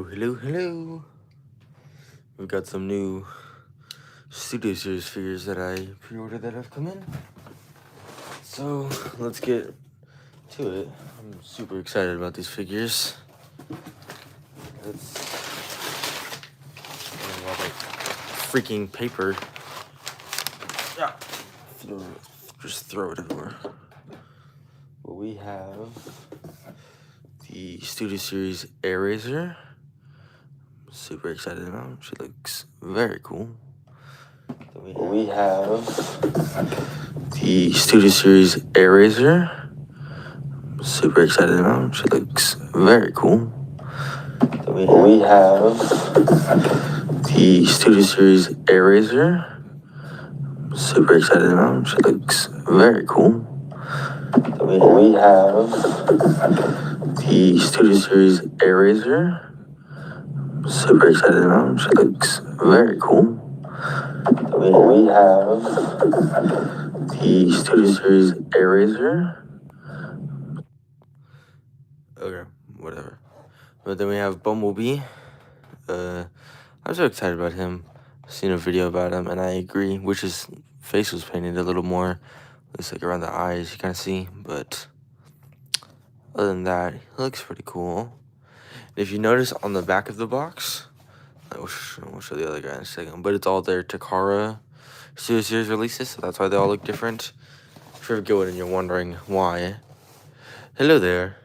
Hello. We've got some new Studio Series figures that I pre-ordered that have come in. So let's get to it. I'm super excited about these figures. It's a lot of freaking paper. Yeah. Just throw it everywhere. Well, we have the Studio Series Eraser. Super excited about. She looks very cool. We have the Studio Series Eraser. Super excited about. She looks very cool. We have the Studio Series Eraser. Super excited about. She looks very cool. We have the Studio Series Eraser. Super excited about. She looks very cool. We have the Studio Series Eraser. Okay, whatever. But then we have Bumblebee. I'm so excited about him. I've seen a video about him, and I agree. Which his face was painted a little more, looks like around the eyes, you kind of see. But other than that, he looks pretty cool. If you notice on the back of the box, we'll show the other guy in a second, but it's all their Takara Studio Series releases, so that's why they all look different. If you're going and you're wondering why, hello there.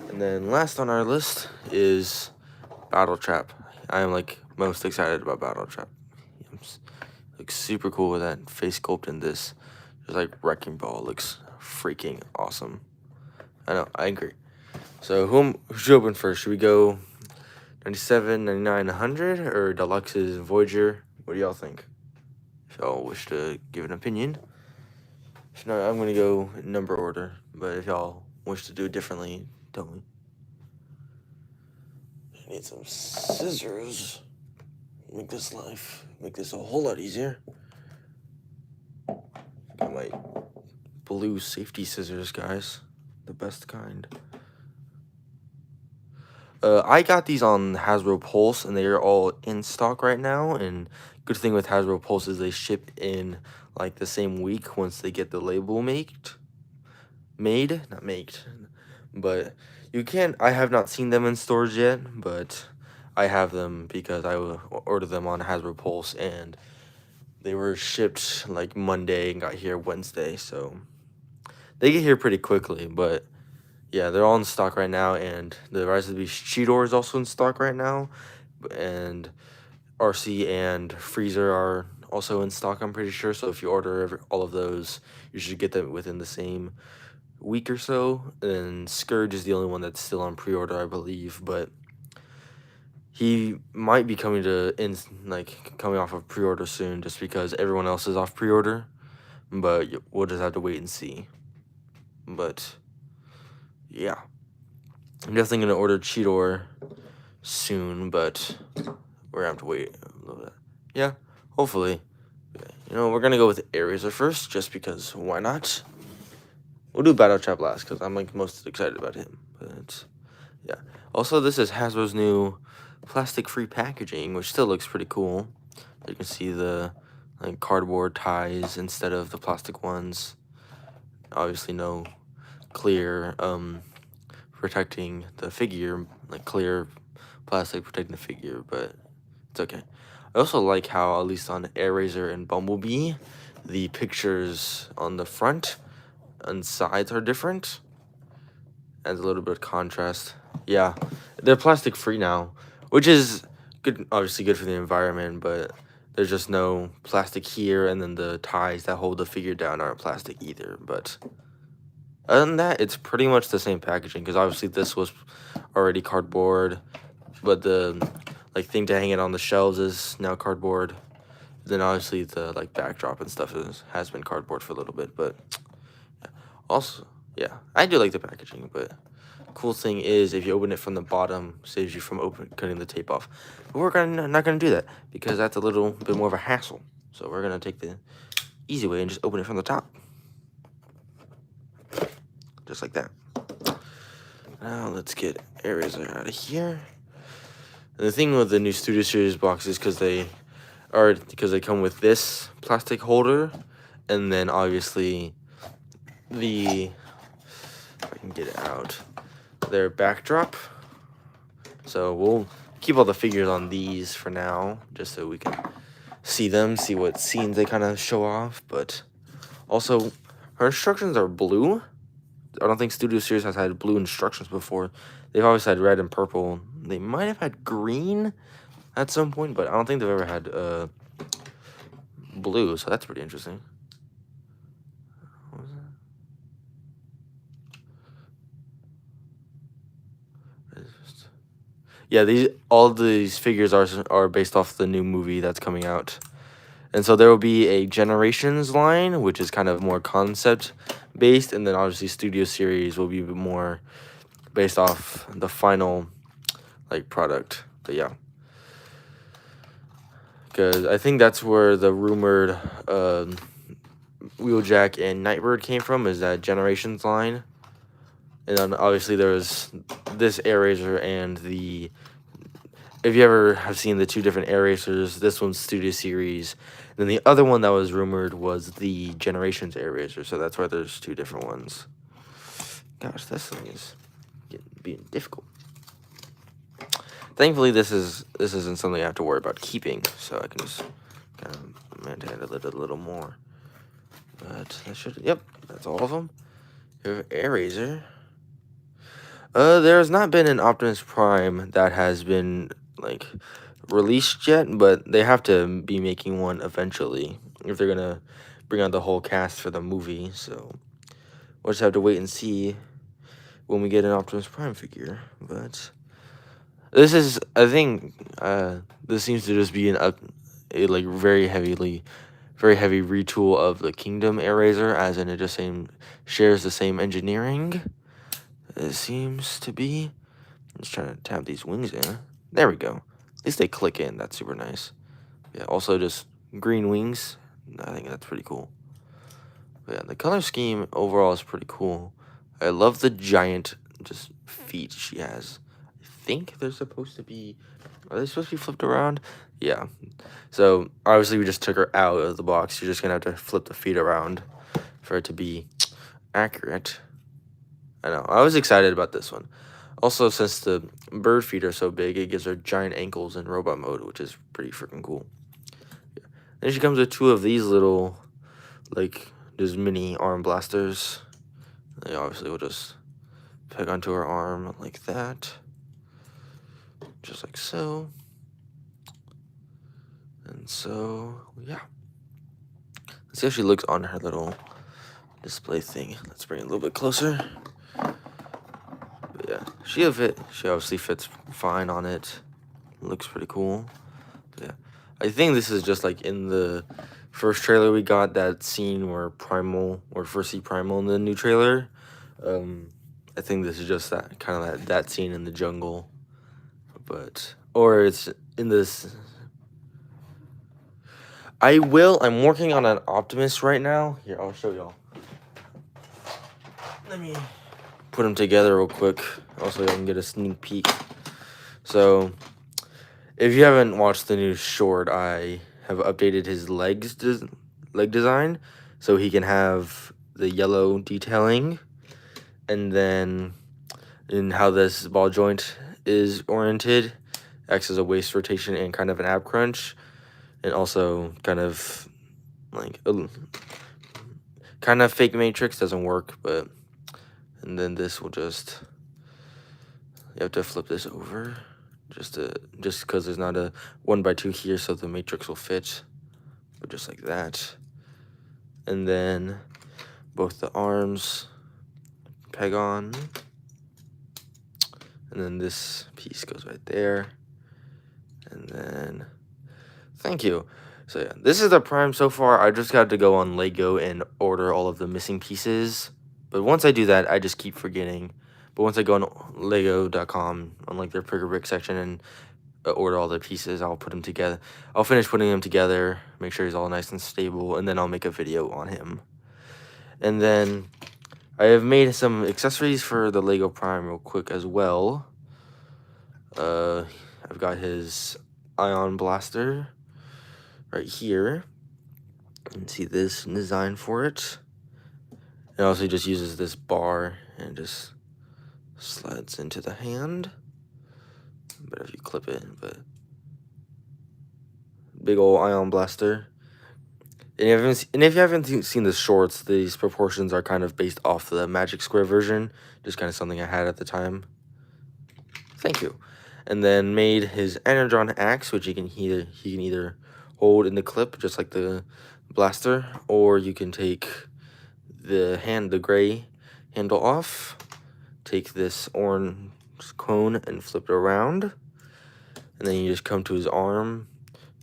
And then last on our list is Battle Trap. I am like most excited about Battle Trap. Looks super cool with that face sculpt in this. Just like Wrecking Ball looks freaking awesome. I know, I agree. So who should open first? Should we go 97, 99, 100, or Deluxe's Voyager? What do y'all think? If y'all wish to give an opinion. If not, I'm gonna go in number order. But if y'all wish to do it differently, tell me. I need some scissors. Make this a whole lot easier. Got my blue safety scissors, guys. The best kind. I got these on Hasbro Pulse, and they are all in stock right now. And good thing with Hasbro Pulse is they ship in like the same week once they get the label not made, but you can. I have not seen them in stores yet, but I have them because I ordered them on Hasbro Pulse, and they were shipped like Monday and got here Wednesday, so they get here pretty quickly. But yeah, they're all in stock right now, and the Rise of the Beast Cheetor is also in stock right now, and RC and Freezer are also in stock, I'm pretty sure. So if you order all of those, you should get them within the same week or so. And Scourge is the only one that's still on pre-order, I believe, but he might be coming off of pre-order soon, just because everyone else is off pre-order. But we'll just have to wait and see. But yeah, I'm definitely gonna order Cheetor soon, but we're gonna have to wait a little bit. Yeah, hopefully. We're gonna go with Eraser first, just because why not? We'll do Battle Trap last, because I'm like most excited about him. But yeah. Also, this is Hasbro's new plastic-free packaging, which still looks pretty cool. You can see the like cardboard ties instead of the plastic ones. Obviously, no clear protecting the figure, like clear plastic protecting the figure, but it's okay. I also like how, at least on Eraser and Bumblebee, the pictures on the front and sides are different. Adds a little bit of contrast. Yeah, they're plastic free now, which is good, obviously good for the environment, but there's just no plastic here, and then the ties that hold the figure down aren't plastic either. But other than that, it's pretty much the same packaging, because obviously this was already cardboard, but the like thing to hang it on the shelves is now cardboard. Then obviously the like backdrop and stuff has been cardboard for a little bit, but also, yeah, I do like the packaging, but cool thing is if you open it from the bottom, saves you from cutting the tape off. But we're not gonna do that, because that's a little bit more of a hassle. So we're gonna take the easy way and just open it from the top, just like that. Now let's get Eraser out of here. And the thing with the new Studio Series boxes, because they come with this plastic holder, and then obviously if I can get it out, their backdrop. So we'll keep all the figures on these for now, just so we can see what scenes they kind of show off. But also, her instructions are blue. I don't think Studio Series has had blue instructions before. They've always had red and purple. They might have had green at some point, but I don't think they've ever had blue, so that's pretty interesting. What was that? Yeah, all these figures are based off the new movie that's coming out. And so there will be a Generations line, which is kind of more concept based, and then obviously Studio Series will be more based off the final product. But yeah, because I think that's where the rumored Wheeljack and Nightbird came from, is that Generations line. And then obviously there was this Air Razor and if you ever have seen the two different Air Racers, this one's Studio Series. And then the other one that was rumored was the Generations Air Racer. So that's why there's two different ones. Gosh, this thing is being difficult. Thankfully, this isn't something I have to worry about keeping, so I can just kind of manhandle it a little more. But that should, yep, that's all of them. Your Air Razor. There has not been an Optimus Prime that has been released yet, but they have to be making one eventually if they're gonna bring out the whole cast for the movie. So we'll just have to wait and see when we get an Optimus Prime figure. But this is, I think, this seems to just be a very heavy retool of the Kingdom Air Razor, as in it just shares the same engineering. It seems to be. I'm just trying to tap these wings in. There we go. At least they click in. That's super nice. Yeah, also just green wings. I think that's pretty cool. But yeah, the color scheme overall is pretty cool. I love the giant just feet she has. I think they're supposed to be... Are they supposed to be flipped around? Yeah. So, obviously we just took her out of the box. You're just going to have to flip the feet around for it to be accurate. I know. I was excited about this one. Also, since the bird feet are so big, it gives her giant ankles in robot mode, which is pretty freaking cool. Yeah. Then she comes with two of these little, just mini arm blasters. They obviously will just peg onto her arm like that. Just like so. And so, yeah. Let's see how she looks on her little display thing. Let's bring it a little bit closer. But yeah, she obviously fits fine on it. Looks pretty cool. But yeah, I think this is just in the first trailer we got, that scene where first see Primal in the new trailer. I think this is just that kind of that scene in the jungle, or it's in this. I'm working on an Optimus right now. Here, I'll show y'all. Let me put them together real quick, also y'all can get a sneak peek. So, if you haven't watched the new short, I have updated his leg design, so he can have the yellow detailing, and then in how this ball joint is oriented, acts as a waist rotation and kind of an ab crunch, and also kind of fake matrix, doesn't work, but. And then this will you have to flip this over just because there's not a 1x2 here, so the matrix will fit, but just like that. And then both the arms peg on, and then this piece goes right there, and then thank you. So yeah, this is the Prime so far. I just got to go on Lego and order all of the missing pieces. But once I do that, I just keep forgetting. But once I go on Lego.com, on their pick-a-brick section, and order all the pieces, I'll put them together. I'll finish putting them together, make sure he's all nice and stable, and then I'll make a video on him. And then I have made some accessories for the Lego Prime real quick as well. I I've got his ion blaster right here. You can see this design for it. It also just uses this bar and just slides into the hand. But if you clip it, but big old ion blaster. And if you haven't seen the shorts, these proportions are kind of based off the Magic Square version, just kind of something I had at the time. Thank you. And then made his Energon axe, which he can either hold in the clip, just like the blaster, or you can take the gray handle off, take this orange cone and flip it around, and then you just come to his arm,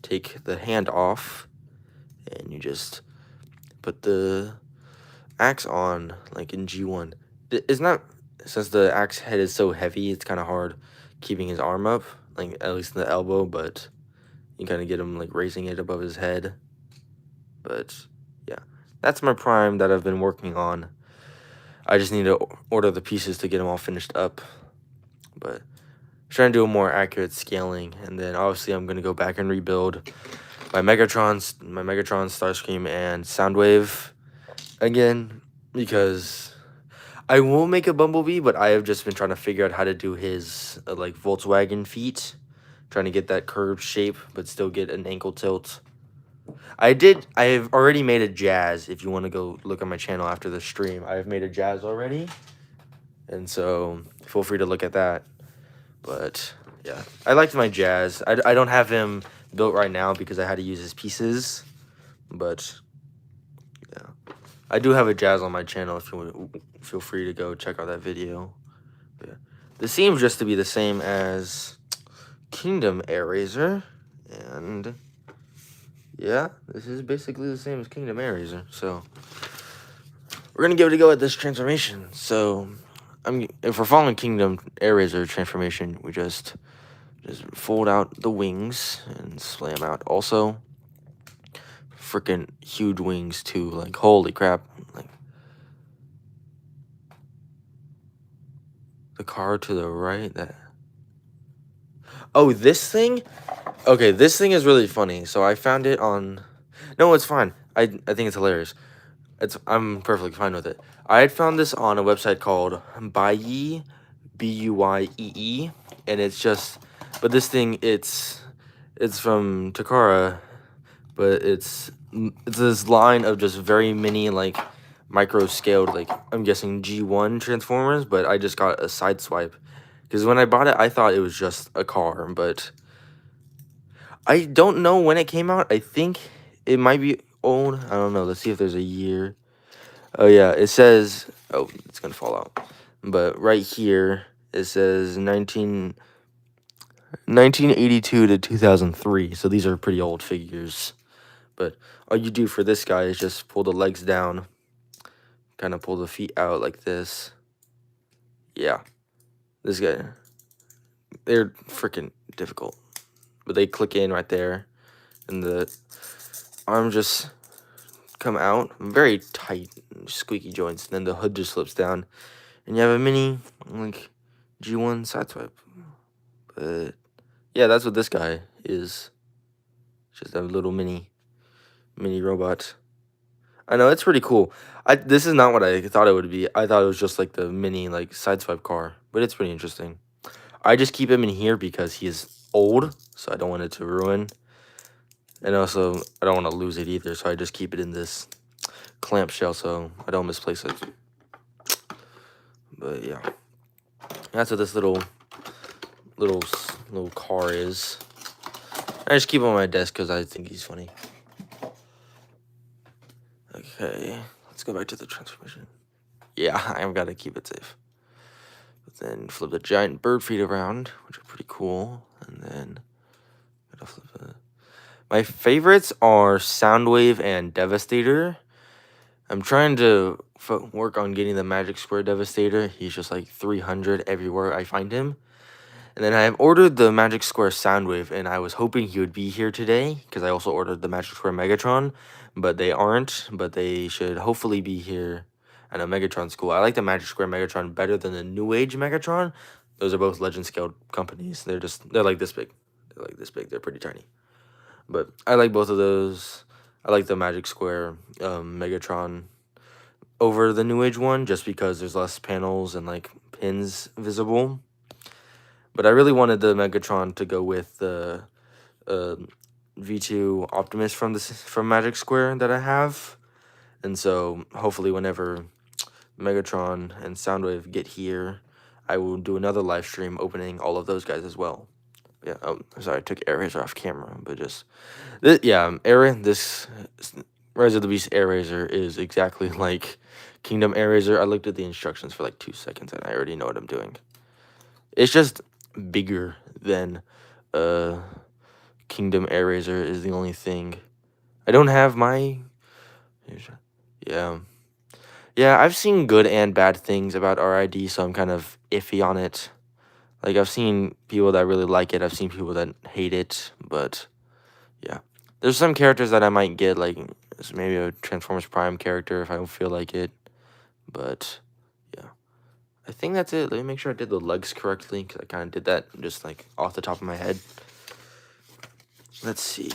take the hand off, and you just put the axe on, like in G1. It's not, since the axe head is so heavy, it's kind of hard keeping his arm up, like at least in the elbow, but you kind of get him like raising it above his head. But yeah, that's my prime that I've been working on. I just need to order the pieces to get them all finished up, but I'm trying to do a more accurate scaling. And then obviously I'm going to go back and rebuild my Megatron, Starscream, and Soundwave again, because I will make a Bumblebee, but I have just been trying to figure out how to do his like Volkswagen feet, trying to get that curved shape but still get an ankle tilt. I have already made a Jazz. If you want to go look at my channel after the stream, I have made a Jazz already, and so feel free to look at that. But yeah, I liked my Jazz. I don't have him built right now because I had to use his pieces, but yeah, I do have a Jazz on my channel. If you want, feel free to go check out that video. But yeah. This seems just to be the same as Kingdom Eraser, and yeah, this is basically the same as Kingdom Eraser. So we're gonna give it a go at this transformation. So if we're following Kingdom Eraser transformation, we just fold out the wings and slam out. Also, freaking huge wings too. Like holy crap! Like the car to the right. That. Oh, this thing. Okay, this thing is really funny. So I found it on. No, it's fine. I think it's hilarious. I'm perfectly fine with it. I had found this on a website called Buyee, Buyee, and it's just, but this thing it's from Takara, but it's this line of just very mini like micro scaled, like I'm guessing G1 Transformers, but I just got a side swipe because when I bought it I thought it was just a car, but I don't know when it came out. I think it might be old. I don't know. Let's see if there's a year. Oh yeah, it says, oh, it's gonna fall out. But right here it says 1982 to 2003. So these are pretty old figures. But all you do for this guy is just pull the legs down, kind of pull the feet out like this. Yeah, this guy, they're freaking difficult, but they click in right there, and the arm just come out, very tight, squeaky joints, and then the hood just slips down, and you have a mini like G1 sideswipe. But yeah, that's what this guy is. Just a little mini robot. I know, it's pretty cool. This is not what I thought it would be. I thought it was just like the mini like sideswipe car, but it's pretty interesting. I just keep him in here because he is old, so I don't want it to ruin. And also, I don't want to lose it either, so I just keep it in this clamshell so I don't misplace it. But yeah, that's what this little car is. I just keep him on my desk because I think he's funny. Okay, let's go back to the transformation. Yeah, I've got to keep it safe. But then flip the giant bird feet around, which are pretty cool. And then gotta flip it. My favorites are Soundwave and Devastator. I'm trying to work on getting the Magic Square Devastator. He's just like 300 everywhere I find him. And then I have ordered the Magic Square Soundwave, and I was hoping he would be here today, because I also ordered the Magic Square Megatron, but they aren't, but they should hopefully be here at a Megatron school. I like the Magic Square Megatron better than the New Age Megatron. those are both legend scaled companies. They're like this big. They're like this big. They're pretty tiny. But I like both of those. I like the Magic Square Megatron over the New Age one just because there's less panels and like pins visible. But I really wanted the Megatron to go with the uh, V2 Optimus from Magic Square that I have. And so hopefully whenever Megatron and Soundwave get here, I will do another live stream opening all of those guys as well. Yeah, oh, sorry, I took Air off camera, but just yeah, this Rise of the Beast Razor is exactly like Kingdom Razor. I looked at the instructions for like 2 seconds and I already know what I'm doing. It's just bigger than Kingdom Razor is the only thing. I don't have my yeah. Yeah, I've seen good and bad things about RID, so I'm kind of iffy on it. Like, I've seen people that really like it, I've seen people that hate it, but yeah. There's some characters that I might get, like maybe a Transformers Prime character if I don't feel like it, but yeah. I think that's it. Let me make sure I did the legs correctly, because I kind of did that just, like, off the top of my head. Let's see.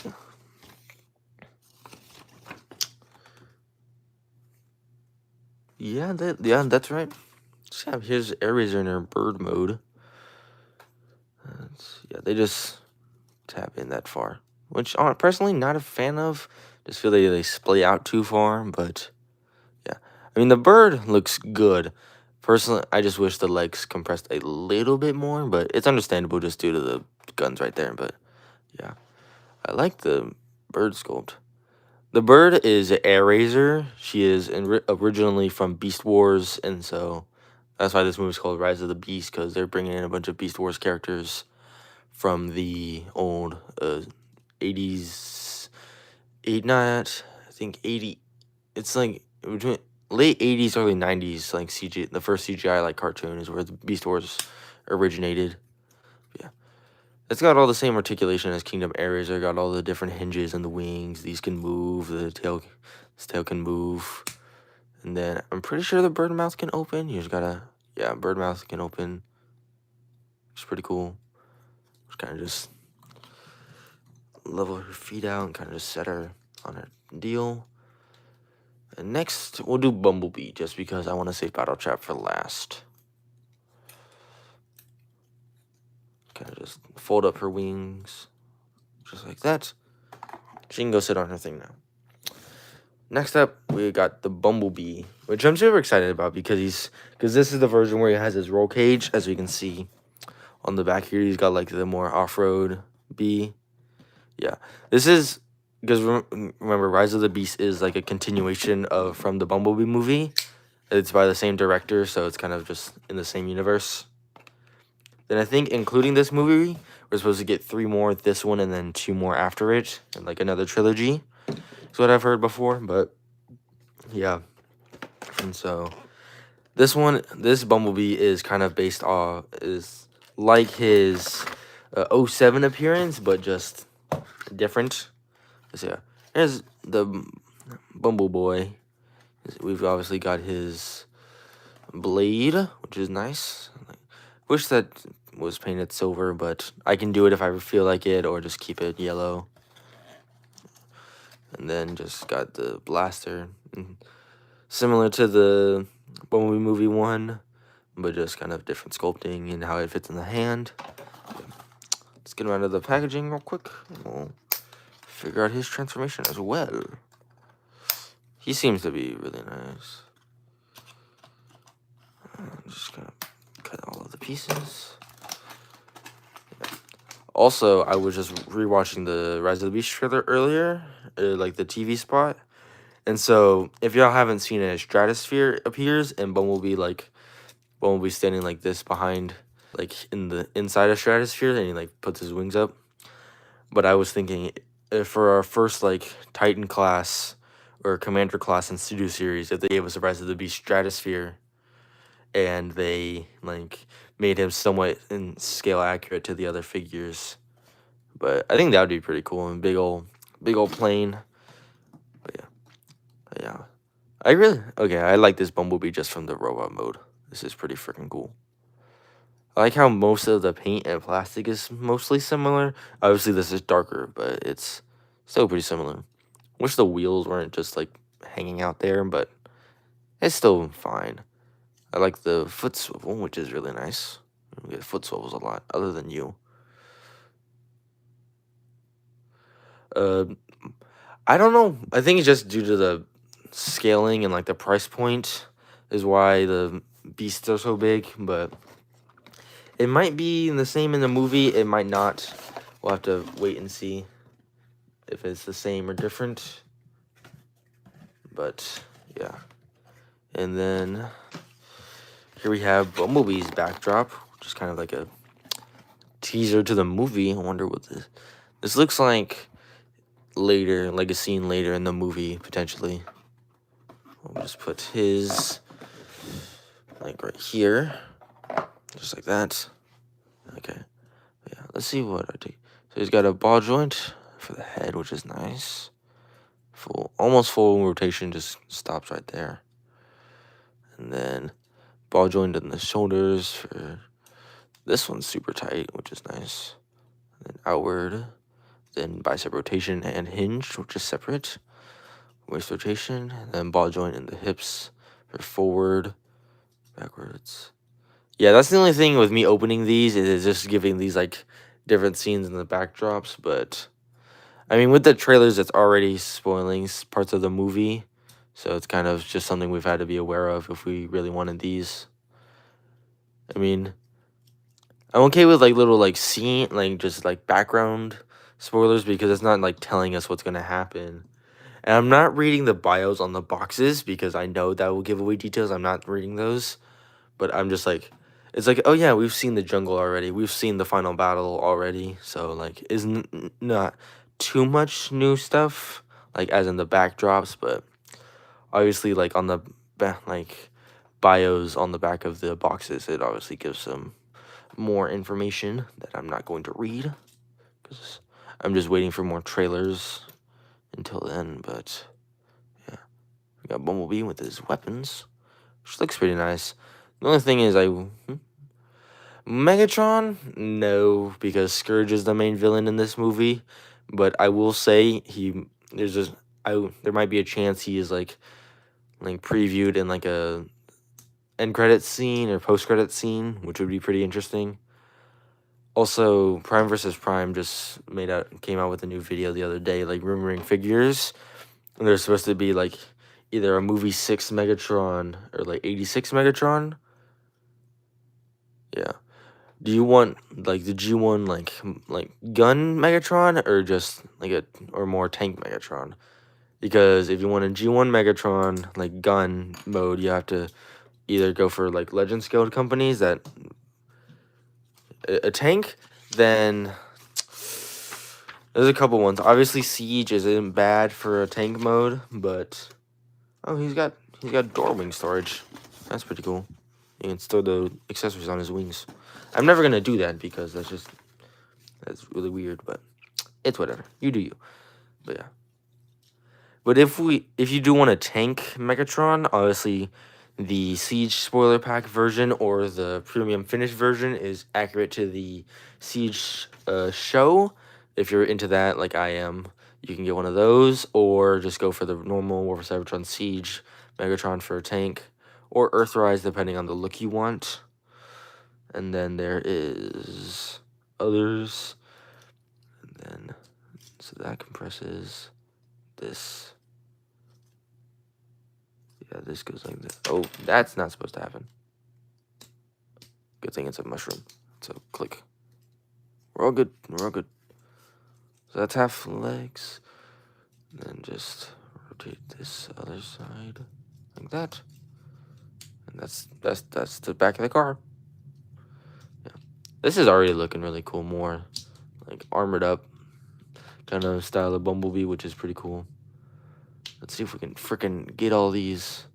Yeah, that's right. So yeah, here's Airazor in her bird mode. Yeah, they just tap in that far, which I'm personally not a fan of. Just feel they splay out too far, but yeah. I mean, the bird looks good. Personally, I just wish the legs compressed a little bit more, but it's understandable just due to the guns right there. But yeah, I like the bird sculpt. The bird is Airazor. She is originally from Beast Wars, and so that's why this movie is called Rise of the Beast, because they're bringing in a bunch of Beast Wars characters from the old 80s, not, I think 80, it's like between late 80s, early 90s, like the first CGI like cartoon is where the Beast Wars originated. Yeah. It's got all the same articulation as Kingdom Airazor, got all the different hinges and the wings. These can move, this tail can move. And then I'm pretty sure the bird mouth can open. You just gotta, yeah, bird mouth can open. It's pretty cool. Just kind of just level her feet out and kind of just set her on her deal. And next, we'll do Bumblebee, just because I want to save Battle Trap for last. Kind of just fold up her wings, just like that. She can go sit on her thing now. Next up, we got the Bumblebee, which I'm super excited about because this is the version where he has his roll cage, as we can see on the back here. He's got like the more off-road bee. Yeah, this is because remember, Rise of the Beast is like a continuation from the Bumblebee movie. It's by the same director, so it's kind of just in the same universe. Then I think, including this movie, we're supposed to get 3 more, this one, and then 2 more after it, and like another trilogy. That's what I've heard before, but yeah. And so this Bumblebee is kind of based off, is like his 07 appearance, but just different. So yeah, here's the Bumble Boy. We've obviously got his blade, which is nice. Wish that was painted silver, but I can do it if I feel like it, or just keep it yellow. And then just got the blaster, similar to the Bumblebee movie 1, but just kind of different sculpting and how it fits in the hand. Let's get around to the packaging real quick, and we'll figure out his transformation as well. He seems to be really nice. I'm just gonna cut all of the pieces. Also, I was just rewatching the Rise of the Beast trailer earlier, like the TV spot. And so, if y'all haven't seen it, Stratosphere appears, and Bumblebee standing like this behind, like in the inside of Stratosphere, and he like puts his wings up. But I was thinking, for our first like Titan class or Commander class in Studio Series, if they gave us a Rise of the Beast Stratosphere, and they like made him somewhat in scale accurate to the other figures. But I think that would be pretty cool, and big old plane. But yeah. I like this Bumblebee just from the robot mode. This is pretty freaking cool. I like how most of the paint and plastic is mostly similar. Obviously, this is darker, but it's still pretty similar. Wish the wheels weren't just like hanging out there, but it's still fine. I like the foot swivel, which is really nice. We get foot swivels a lot, other than you. Uh, I don't know. I think it's just due to the scaling and like the price point is why the beasts are so big, but it might be the same in the movie. It might not. We'll have to wait and see if it's the same or different. But yeah. And then here we have Bumblebee's backdrop, which is kind of like a teaser to the movie. I wonder what this looks like later, like a scene later in the movie, potentially. We'll just put his like right here, just like that. Okay, yeah, let's see what I take. So he's got a ball joint for the head, which is nice. Almost full rotation, just stops right there. And then ball joint in the shoulders for this one's super tight, which is nice. And then outward, then bicep rotation and hinge, which is separate. Waist rotation, and then ball joint in the hips for forward, backwards. Yeah, that's the only thing with me opening these is just giving these like different scenes in the backdrops. But I mean, with the trailers, it's already spoiling parts of the movie, so it's kind of just something we've had to be aware of if we really wanted these. I mean, I'm okay with like little like scene, like just like background spoilers because it's not like telling us what's gonna happen. And I'm not reading the bios on the boxes because I know that will give away details. I'm not reading those. But I'm just like, it's like, oh yeah, we've seen the jungle already. We've seen the final battle already. So like, isn't not too much new stuff, like as in the backdrops, but obviously like on the like bios on the back of the boxes, it obviously gives some more information that I'm not going to read because I'm just waiting for more trailers until then. But yeah, we got Bumblebee with his weapons, which looks pretty nice. The only thing is Megatron, no, because Scourge is the main villain in this movie. But I will say there might be a chance he is like previewed in like a end credit scene or post credit scene, which would be pretty interesting. Also, Prime vs. Prime just came out with a new video the other day, like rumoring figures. And there's supposed to be like either a movie 6 Megatron or like 86 Megatron. Yeah. Do you want like the G1 like gun Megatron or just like or more tank Megatron? Because if you want a G1 Megatron like gun mode, you have to either go for like Legend scaled companies that a tank, then there's a couple ones. Obviously Siege isn't bad for a tank mode, but oh, he's got door wing storage. That's pretty cool. You can store the accessories on his wings. I'm never gonna do that because that's really weird, but it's whatever. You do you. But yeah. But if you do want a tank Megatron, obviously the Siege spoiler pack version or the premium finish version is accurate to the Siege show. If you're into that, like I am, you can get one of those, or just go for the normal War for Cybertron Siege Megatron for a tank, or Earthrise, depending on the look you want. And then there is others. And then, so that compresses this. Yeah, this goes like this. Oh, that's not supposed to happen. Good thing it's a mushroom. So click. We're all good. We're all good. So that's half legs. And then just rotate this other side like that. And that's the back of the car. Yeah. This is already looking really cool. More like armored up kind of style of Bumblebee, which is pretty cool. Let's see if we can freaking get all these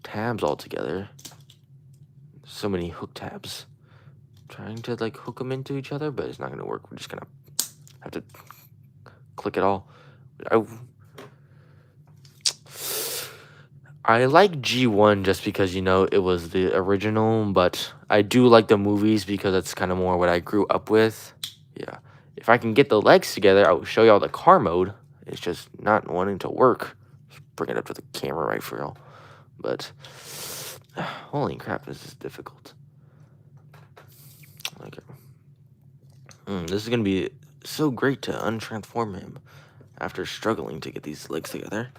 tabs all together. So many hook tabs. Trying to like hook them into each other, but it's not gonna work. We're just gonna have to click it all. I like G1 just because, you know, it was the original, but I do like the movies because that's kind of more what I grew up with. Yeah. If I can get the legs together, I will show y'all the car mode. It's just not wanting to work. Bring it up to the camera right for y'all. But holy crap, this is difficult. Okay. This is gonna be so great to untransform him after struggling to get these legs together.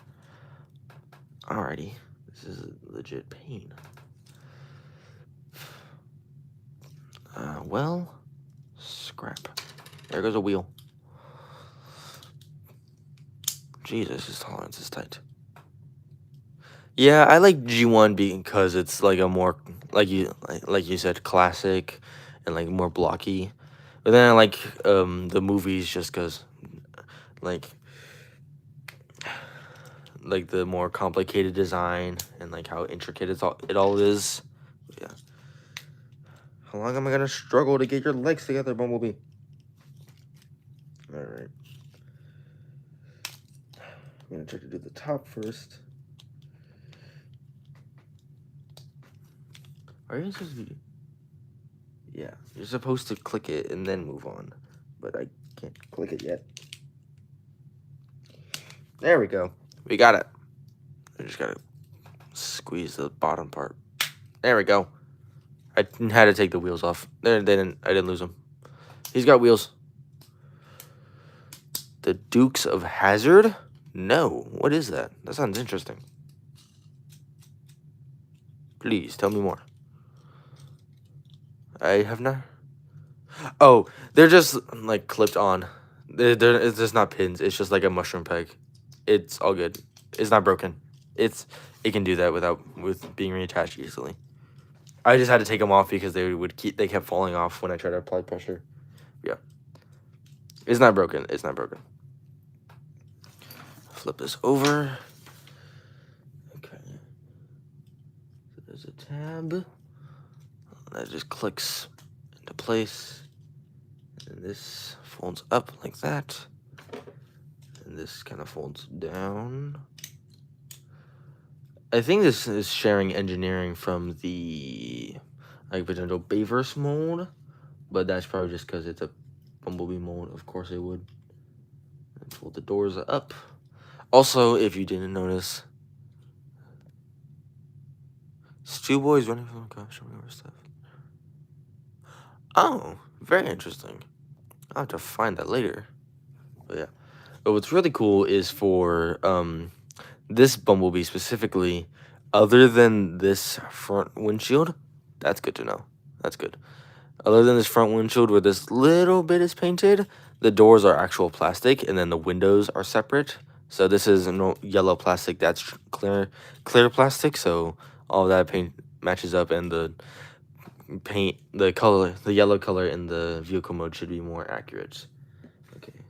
Alrighty, this is a legit pain. Well, scrap. There goes a wheel. Jesus, his tolerance is tight. Yeah, I like G1 because it's like a more like you said, classic and like more blocky. But then I like the movies just because like the more complicated design and like how intricate it all is. Yeah. How long am I gonna struggle to get your legs together, Bumblebee? All right. I'm gonna try to do the top first. Are you supposed to be? Yeah, you're supposed to click it and then move on, but I can't click it yet. There we go. We got it. I just gotta squeeze the bottom part. There we go. I had to take the wheels off. I didn't lose them. He's got wheels. The Dukes of Hazzard? No. What is that? That sounds interesting. Please tell me more. I have not. Oh, they're just like clipped on. It's just not pins. It's just like a mushroom peg. It's all good. It's not broken. It can do that with being reattached easily. I just had to take them off because they kept falling off when I tried to apply pressure. Yeah. It's not broken. It's not broken. Flip this over. Okay. So there's a tab. That just clicks into place. And this folds up like that. And this kind of folds down. I think this is sharing engineering from the potential Bayverse mold, but that's probably just because it's a Bumblebee mold. Of course it would. And fold the doors up. Also, if you didn't notice, it's two boys running from the cops, showing over stuff. Oh, very interesting. I'll have to find that later. But yeah. But what's really cool is for this Bumblebee specifically, other than this front windshield, that's good to know. That's good. Other than this front windshield where this little bit is painted, the doors are actual plastic and then the windows are separate. So this is no yellow plastic, that's clear plastic, so all that paint matches up and the yellow color in the vehicle mode should be more accurate. Okay.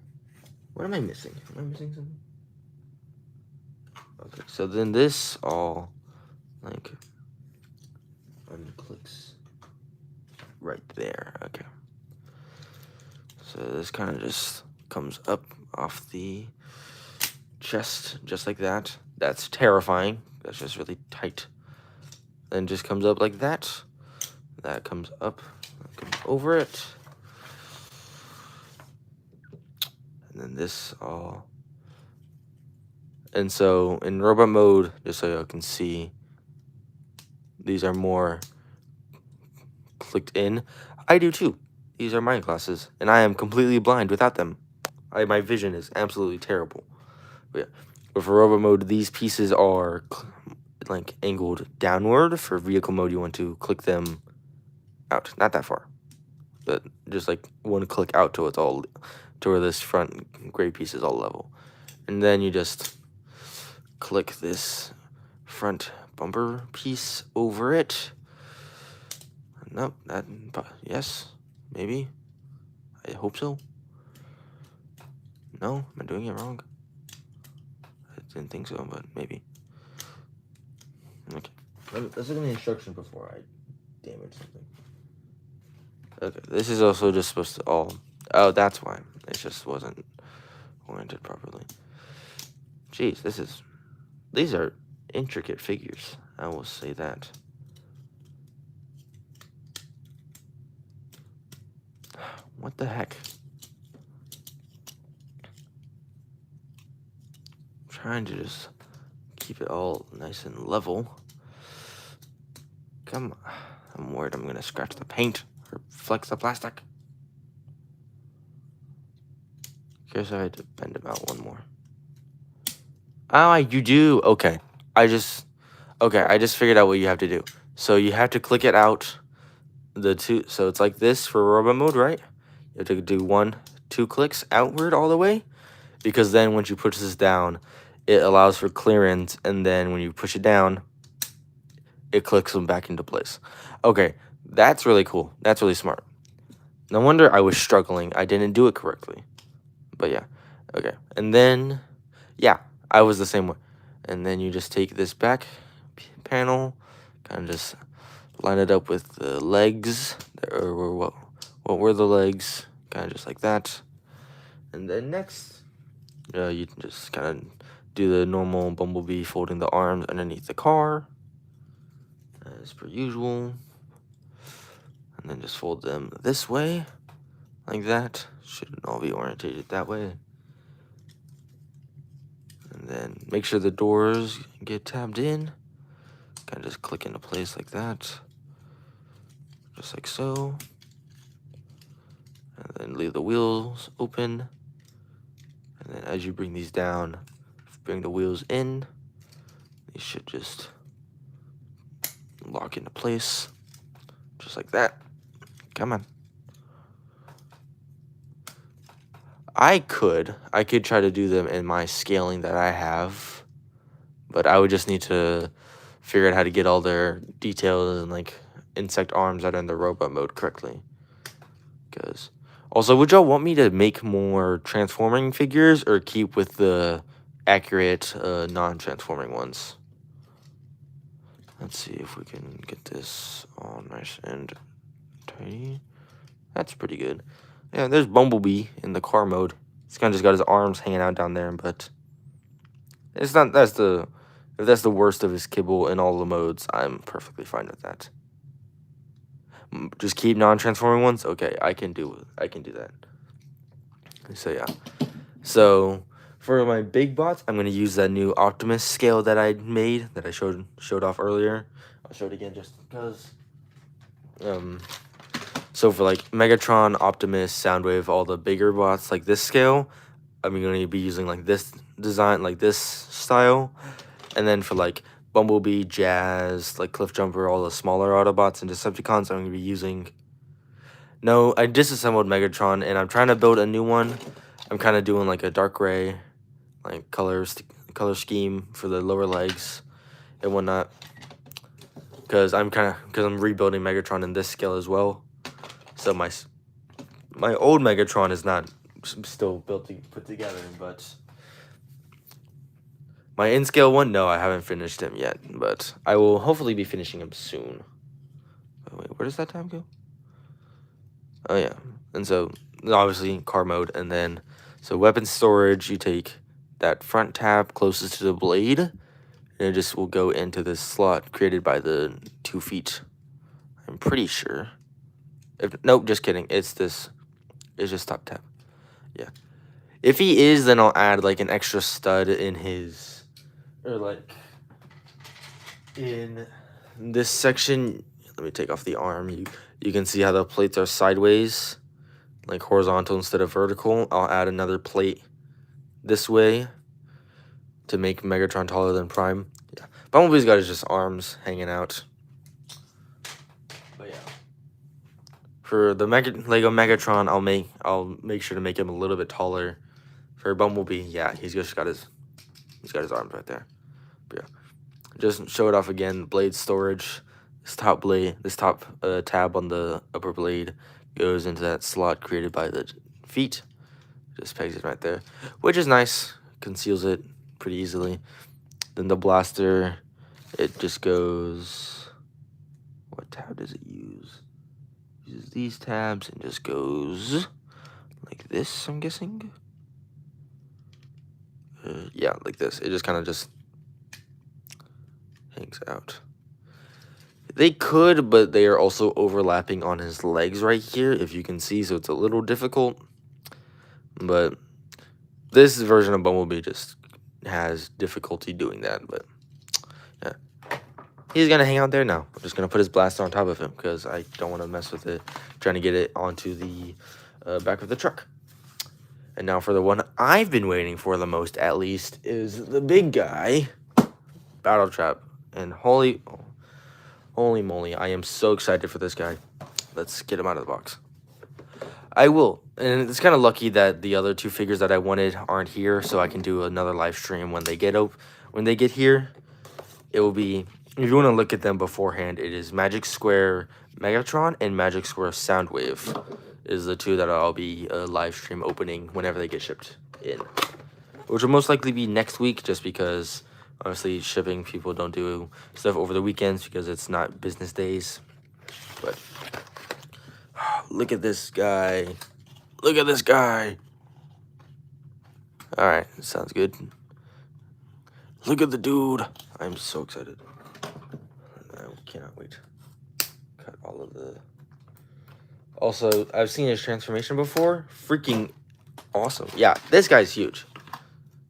What am I missing? Am I missing something? Okay, so then this all like unclicks right there. Okay. So this kind of just comes up off the chest just like that. That's terrifying. That's just really tight. Then just comes up like that. That comes up, comes over it. And then this all. And so in robot mode, just so y'all can see, these are more clicked in. I do too. These are my glasses, and I am completely blind without them. My vision is absolutely terrible. But yeah. But for robot mode, these pieces are like angled downward. For vehicle mode, you want to click them out, not that far, but just like one click out to where this front gray piece is all level, and then you just click this front bumper piece over it. Nope, yes, maybe, I hope so. No, am I doing it wrong? I didn't think so, but maybe. Okay, let's look at the instructions before I damage something. Okay, this is also just supposed to oh, that's why. It just wasn't oriented properly. Jeez, these are intricate figures. I will say that. What the heck? I'm trying to just keep it all nice and level. Come on. I'm worried I'm gonna scratch the paint or flex the plastic. Guess I had to bend him out one more. Ah, you do. Okay. I just figured out what you have to do. So you have to click it out. So it's like this for Rotb mode, right? You have to do 2 clicks outward all the way, because then once you push this down, it allows for clearance, and then when you push it down, it clicks them back into place. Okay, that's really cool. That's really smart. No wonder I was struggling. I didn't do it correctly. But yeah, okay. And then, yeah, I was the same way. And then you just take this back panel, kind of just line it up with the legs, or what were the legs, kind of just like that. And then next, you can just kind of do the normal Bumblebee folding the arms underneath the car, as per usual. And then just fold them this way, like that. Should all be orientated that way. And then make sure the doors get tabbed in. Kind of just click into place like that. Just like so. And then leave the wheels open. And then as you bring these down, bring the wheels in. These should just lock into place. Just like that. Come on. I could try to do them in my scaling that I have, but I would just need to figure out how to get all their details and like insect arms that are in the robot mode correctly. Because also, would y'all want me to make more transforming figures or keep with the accurate non-transforming ones? Let's see if we can get this all nice and tidy. That's pretty good. Yeah, there's Bumblebee in the car mode. He's kind of just got his arms hanging out down there, but it's not. If that's the worst of his kibble in all the modes, I'm perfectly fine with that. Just keep non-transforming ones. Okay, I can do that. So yeah. So for my big bots, I'm gonna use that new Optimus scale that I made that I showed off earlier. I'll show it again just because. So for like Megatron, Optimus, Soundwave, all the bigger bots like this scale, I'm going to be using like this design, like this style. And then for like Bumblebee, Jazz, like Cliffjumper, all the smaller Autobots and Decepticons, I'm going to be using... No, I disassembled Megatron and I'm trying to build a new one. I'm kind of doing like a dark gray, like color scheme for the lower legs and whatnot. Because I'm rebuilding Megatron in this scale as well. So my old Megatron is not still put together, but my in-scale one, no, I haven't finished him yet, but I will hopefully be finishing him soon. Oh, wait, where does that time go? Oh yeah, and so obviously car mode, and then so weapon storage, you take that front tab closest to the blade, and it just will go into this slot created by the 2 feet. I'm pretty sure. Nope, just kidding. It's just top tab. Yeah. If he is, then I'll add like an extra stud in his, or like in this section. Let me take off the arm. You can see how the plates are sideways, like horizontal instead of vertical. I'll add another plate this way to make Megatron taller than Prime. Yeah. Bumblebee's got his just arms hanging out. But yeah. For the Lego Megatron, I'll make sure to make him a little bit taller. For Bumblebee, yeah, he's got his arms right there. But yeah, just show it off again. Blade storage. This top tab on the upper blade goes into that slot created by the feet. Just pegs it right there, which is nice. Conceals it pretty easily. Then the blaster, it just goes. What tab does it use? Uses these tabs and just goes like this, I'm guessing. Yeah, like this. It just kind of just hangs out. They could, but they are also overlapping on his legs right here, if you can see, so it's a little difficult. But this version of Bumblebee just has difficulty doing that, but yeah. He's gonna hang out there now. I'm just gonna put his blaster on top of him because I don't want to mess with it, trying to get it onto the back of the truck. And now for the one I've been waiting for the most, at least, is the big guy, Battle Trap. And holy moly, I am so excited for this guy. Let's get him out of the box. I will. And it's kind of lucky that the other two figures that I wanted aren't here, so I can do another live stream when they get here. It will be, if you want to look at them beforehand, it is Magic Square Megatron and Magic Square Soundwave is the two that I'll be live stream opening whenever they get shipped in, which will most likely be next week, just because obviously shipping people don't do stuff over the weekends because it's not business days. But look at this guy. Look at this guy. All right, sounds good. Look at the dude. I'm so excited. I cannot wait. Cut all of the... Also, I've seen his transformation before. Freaking awesome. Yeah, this guy's huge.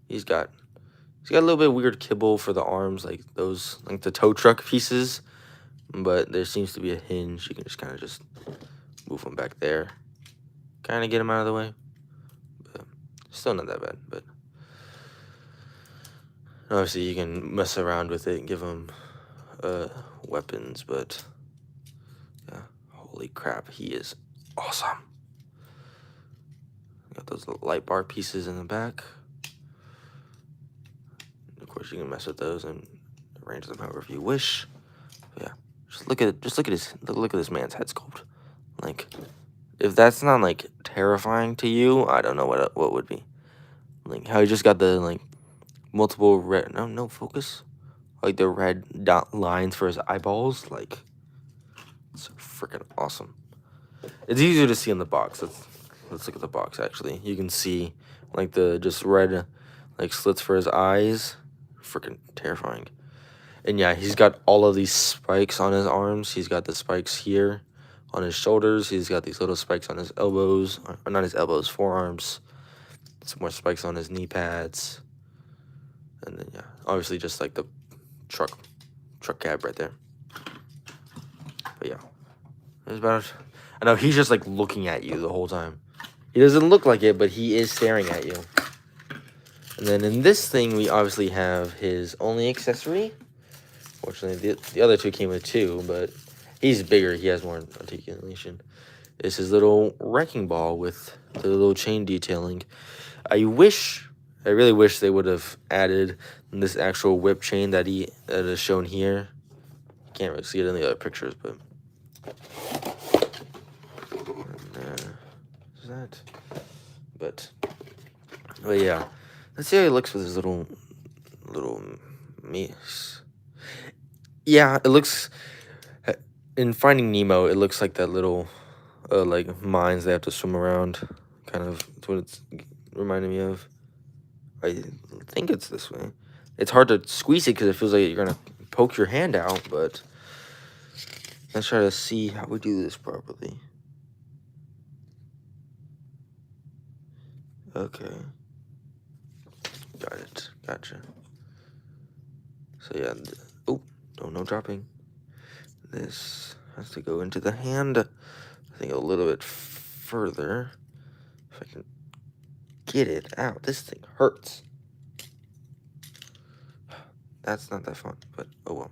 He's got a little bit of weird kibble for the arms, like those, like the tow truck pieces. But there seems to be a hinge. You can just kind of just move him back there. Kind of get him out of the way. But still not that bad, but... Obviously, you can mess around with it and give him weapons, but... Yeah, holy crap, he is awesome. Got those little light bar pieces in the back. Of course, you can mess with those and arrange them however you wish. But yeah, just look at this man's head sculpt. Like, if that's not like terrifying to you, I don't know what would be. Like how he just got the like multiple red no focus, like the red dot lines for his eyeballs. Like, it's freaking awesome. It's easier to see in the box. Let's look at the box. Actually, you can see like the just red like slits for his eyes. Freaking terrifying. And yeah, he's got all of these spikes on his arms. He's got the spikes here on his shoulders. He's got these little spikes on his elbows, or not his elbows, forearms. Some more spikes on his knee pads. And then yeah, obviously just like the truck cab right there. But yeah, there's about... I know he's just like looking at you the whole time. He doesn't look like it, but he is staring at you. And then in this thing, we obviously have his only accessory. Fortunately, the other two came with two, but he's bigger. He has more articulation. It's his little wrecking ball with the little chain detailing. I really wish they would have added this actual whip chain that is shown here. Can't really see it in the other pictures, but... Is that? But yeah, let's see how he looks with his little mace. Yeah, it looks, in Finding Nemo, it looks like that little like mines they have to swim around. Kind of, that's what it's reminding me of. I think it's this way. It's hard to squeeze it because it feels like you're gonna poke your hand out, but let's try to see how we do this properly. Okay. Got it. Gotcha. So yeah, oh, no dropping. This has to go into the hand. I think a little bit further. If I can get it out. This thing hurts. That's not that fun, but oh well.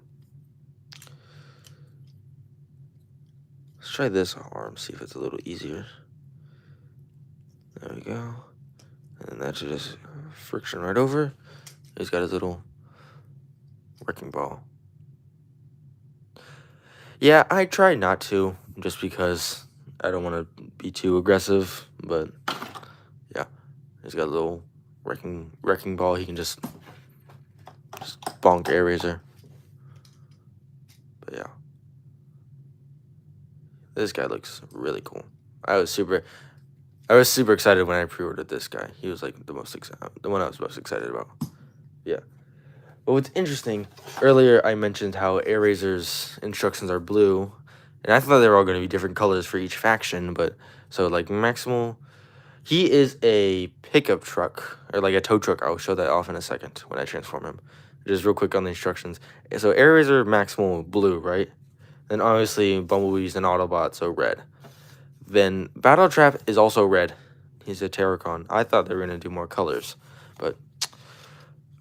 Let's try this arm, see if it's a little easier. There we go. And that should just friction right over. He's got his little wrecking ball. Yeah, I try not to, just because I don't want to be too aggressive, but yeah, he's got a little wrecking ball. He can just bonk air razor. But yeah, this guy looks really cool. I was super excited when I pre-ordered this guy. He was like the one I was most excited about. Yeah. But what's interesting, earlier I mentioned how Airazor's instructions are blue, and I thought they were all going to be different colors for each faction, but so like Maximal, he is a pickup truck, or like a tow truck. I'll show that off in a second when I transform him. Just real quick on the instructions. So Airazor Maximal blue, right? Then obviously Bumblebee's an Autobot, so red. Then Battle Trap is also red. He's a Terracon. I thought they were going to do more colors, but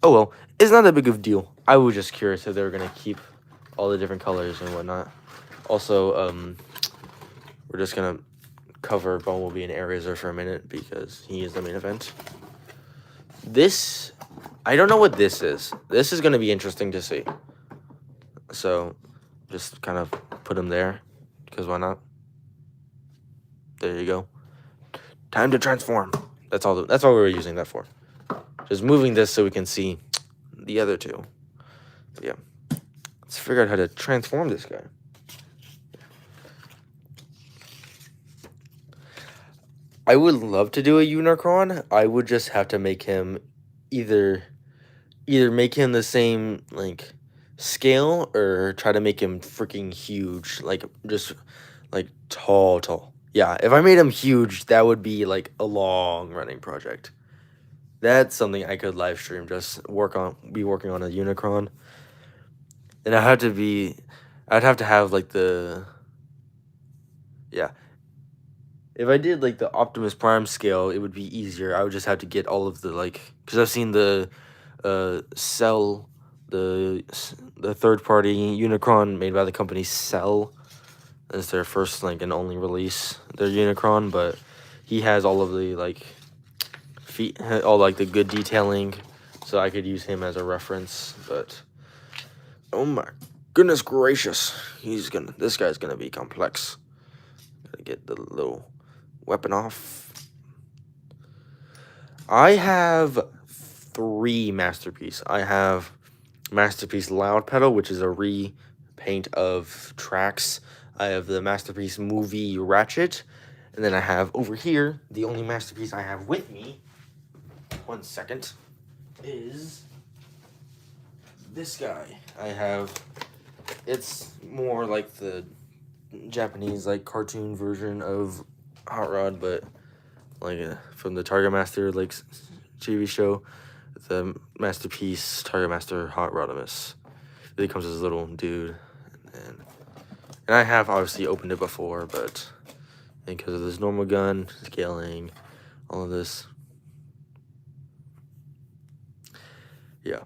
oh well. It's not that big of a deal. I was just curious if they were going to keep all the different colors and whatnot. Also, we're just going to cover Bumblebee and Airazor for a minute because he is the main event. This, I don't know what this is. This is going to be interesting to see. So, just kind of put him there because why not? There you go. Time to transform. That's all we were using that for. Just moving this so we can see the other two. But yeah. Let's figure out how to transform this guy. I would love to do a Unicron. I would just have to make him either make him the same like scale or try to make him freaking huge, like just like tall. Yeah, if I made him huge, that would be like a long running project. That's something I could live stream, just be working on a Unicron. And I'd have to have like yeah. If I did like the Optimus Prime scale, it would be easier. I would just have to get all of the because I've seen the Cell, the third party Unicron made by the company Cell. It's their first and only release, their Unicron, but he has all of the all the good detailing, so I could use him as a reference. But oh my goodness gracious, this guy's gonna be complex. Gotta get the little weapon off. I have 3 Masterpiece. I have Masterpiece Loud Pedal, which is a repaint of tracks. I have the Masterpiece Movie Ratchet, and then I have over here the only Masterpiece I have with me. 1 second, is this guy. It's more like the Japanese cartoon version of Hot Rod, but from the Target Master TV show, the Masterpiece Target Master Hot Rodimus. He comes as a little dude, and I have obviously opened it before, but because of this normal gun scaling, all of this, yeah,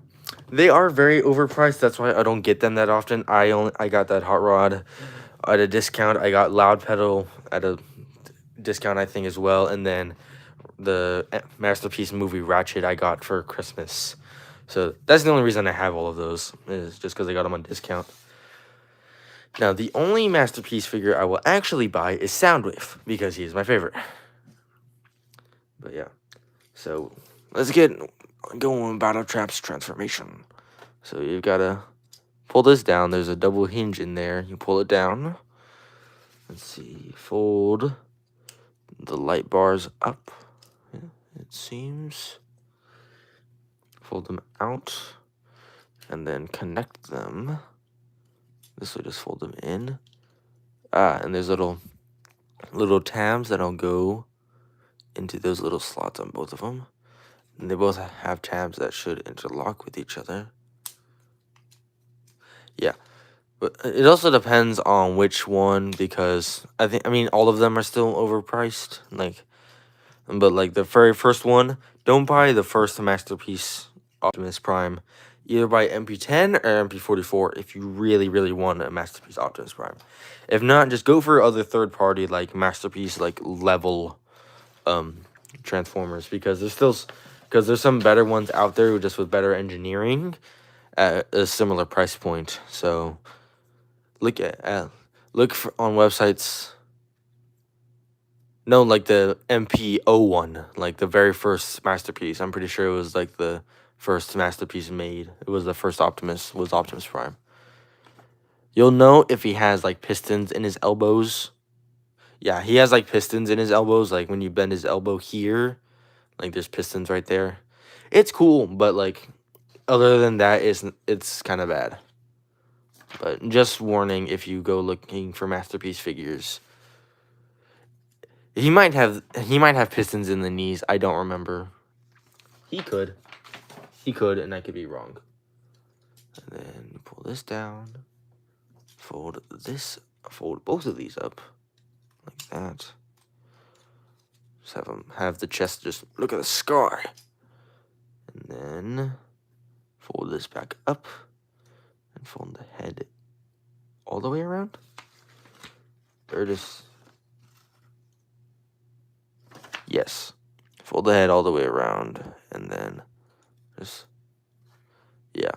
they are very overpriced. That's why I don't get them that often. I got that Hot Rod at a discount. I got Loud Pedal at a discount, I think, as well, and then the Masterpiece Movie Ratchet I got for Christmas. So that's the only reason I have all of those, is just because I got them on discount. Now, the only Masterpiece figure I will actually buy is Soundwave, because he is my favorite. But yeah, so let's get going with Battle Trap's transformation. So you've got to pull this down. There's a double hinge in there. You pull it down. Let's see. Fold the light bars up, it seems. Fold them out, and then connect them. This will just fold them in. And there's little tabs that'll go into those little slots on both of them. And they both have tabs that should interlock with each other. Yeah. But it also depends on which one, because I mean all of them are still overpriced. But the very first one, don't buy the first Masterpiece Optimus Prime. Either buy MP10 or MP44 if you really, really want a Masterpiece Optimus Prime. If not, just go for other third-party Masterpiece level Transformers, because there's some better ones out there just with better engineering at a similar price point. So look on websites. No, the MP01, the very first Masterpiece. I'm pretty sure it was the first Masterpiece made. It was the first Optimus Prime. You'll know if he has pistons in his elbows. Yeah, he has pistons in his elbows. When you bend his elbow here, there's pistons right there. It's cool, but other than that, it's kind of bad. But just warning, if you go looking for Masterpiece figures, he might have pistons in the knees. I don't remember. He could, and I could be wrong. And then you pull this down, fold both of these up like that. Just have the chest. Just look at the scar, and then fold this back up and fold the head all the way around. Or just yes, fold the head all the way around, and then just yeah.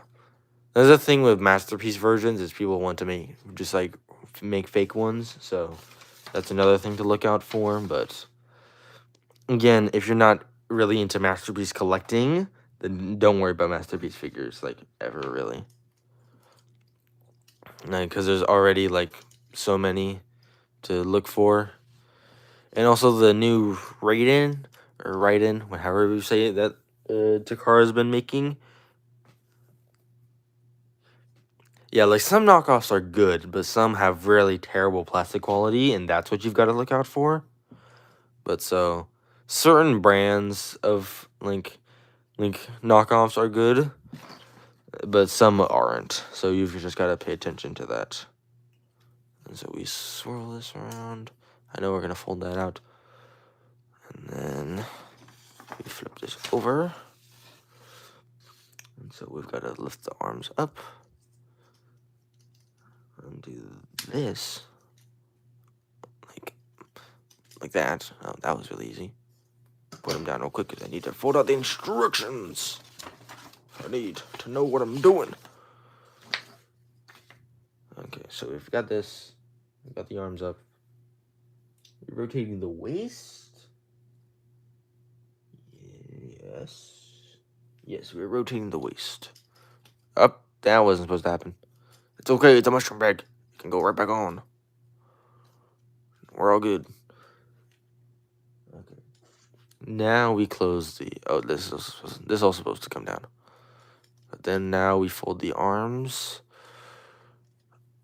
There's a thing with Masterpiece versions is people want to make fake ones, so that's another thing to look out for. But again, if you're not really into Masterpiece collecting, then don't worry about Masterpiece figures, like, ever, really. Because there's already, like, so many to look for. And also the new Raiden, or Raiden, however you say it, that Takara's been making. Yeah, like, some knockoffs are good, but some have really terrible plastic quality, and that's what you've got to look out for. But so, certain brands of, like knockoffs are good, but some aren't. So you've just got to pay attention to that. And so we swirl this around. I know we're going to fold that out. And then we flip this over. And so we've got to lift the arms up. And do this. Like that. Oh, that was really easy. Put them down real quick because I need to fold out the instructions. I need to know what I'm doing. Okay, so we've got this. We've got the arms up. We're rotating the waist. Yes. Yes, we're rotating the waist. Up. That wasn't supposed to happen. It's okay. It's a mushroom bag. You can go right back on. We're all good. Okay. Now we close the... Oh, this is all supposed to come down. But then now we fold the arms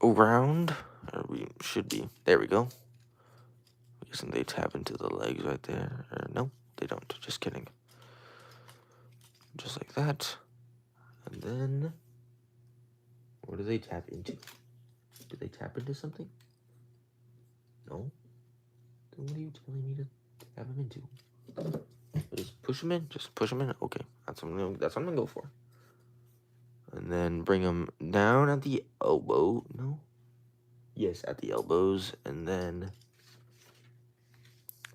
around. Or we should be. There we go. Guessing they tap into the legs right there. Or no, they don't. Just kidding. Just like that. And then... What do they tap into? Do they tap into something? No? Then what are you telling me to tap them into? Just push them in? Just push them in? Okay, that's what I'm gonna go for. And then bring them down at the elbow. No? Yes, at the elbows. And then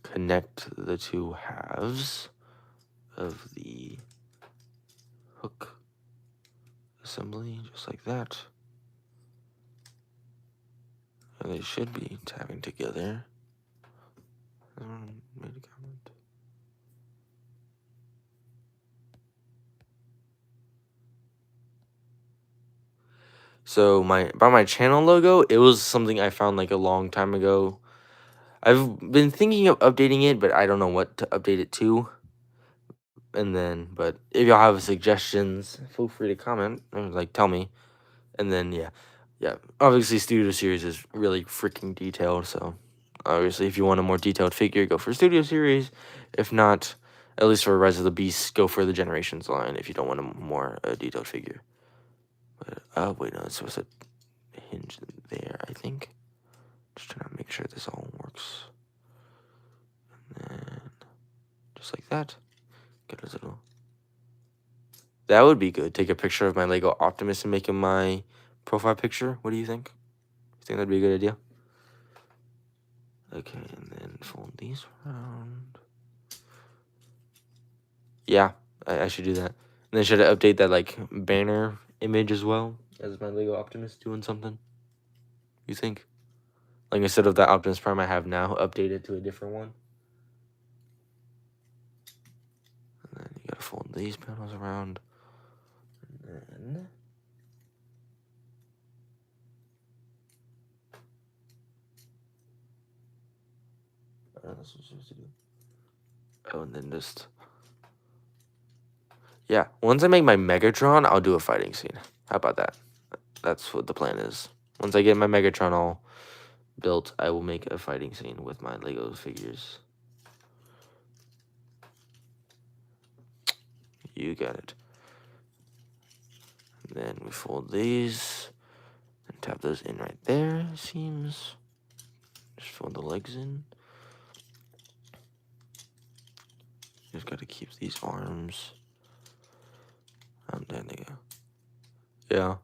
connect the two halves of the hook assembly, just like that. And they should be tapping together. Made a comment. So by my channel logo, it was something I found like a long time ago. I've been thinking of updating it, but I don't know what to update it to. And then, but if y'all have suggestions, feel free to comment or like tell me. And then yeah. Obviously, Studio Series is really freaking detailed. So obviously, if you want a more detailed figure, go for Studio Series. If not, at least for Rise of the Beast, go for the Generations line. If you don't want a more detailed figure. But wait, no, it's supposed to hinge there, I think. Just trying to make sure this all works. And then just like that. Get a little. That would be good. Take a picture of my Lego Optimus and make him my profile picture. What do you think? You think that'd be a good idea? Okay, and then fold these around. Yeah, I should do that. And then should I update that like banner image as well as my Lego Optimus doing something? You think? Like instead of that Optimus Prime I have now, update it to a different one. And then you gotta fold these panels around. And then that's what I'm supposed to do. Oh, and then just Yeah, once I make my Megatron, I'll do a fighting scene. How about that? That's what the plan is. Once I get my Megatron all built, I will make a fighting scene with my Lego figures. You got it. And then we fold these and tap those in right there, seems. Just fold the legs in. Just gotta keep these arms. There they go. Yeah.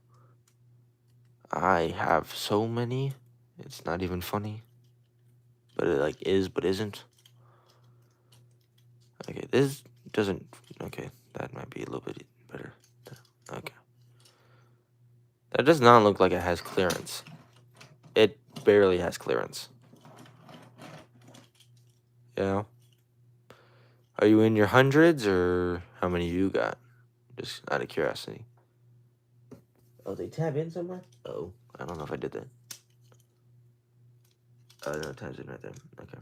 I have so many. It's not even funny. But it like is, but isn't. Okay, this doesn't. Okay, that might be a little bit better. Okay. That does not look like it has clearance. It barely has clearance. Yeah. Are you in your hundreds or how many you got? Just out of curiosity. Oh, they tab in somewhere? Oh, I don't know if I did that. Oh, no, it tabs in right there. Okay.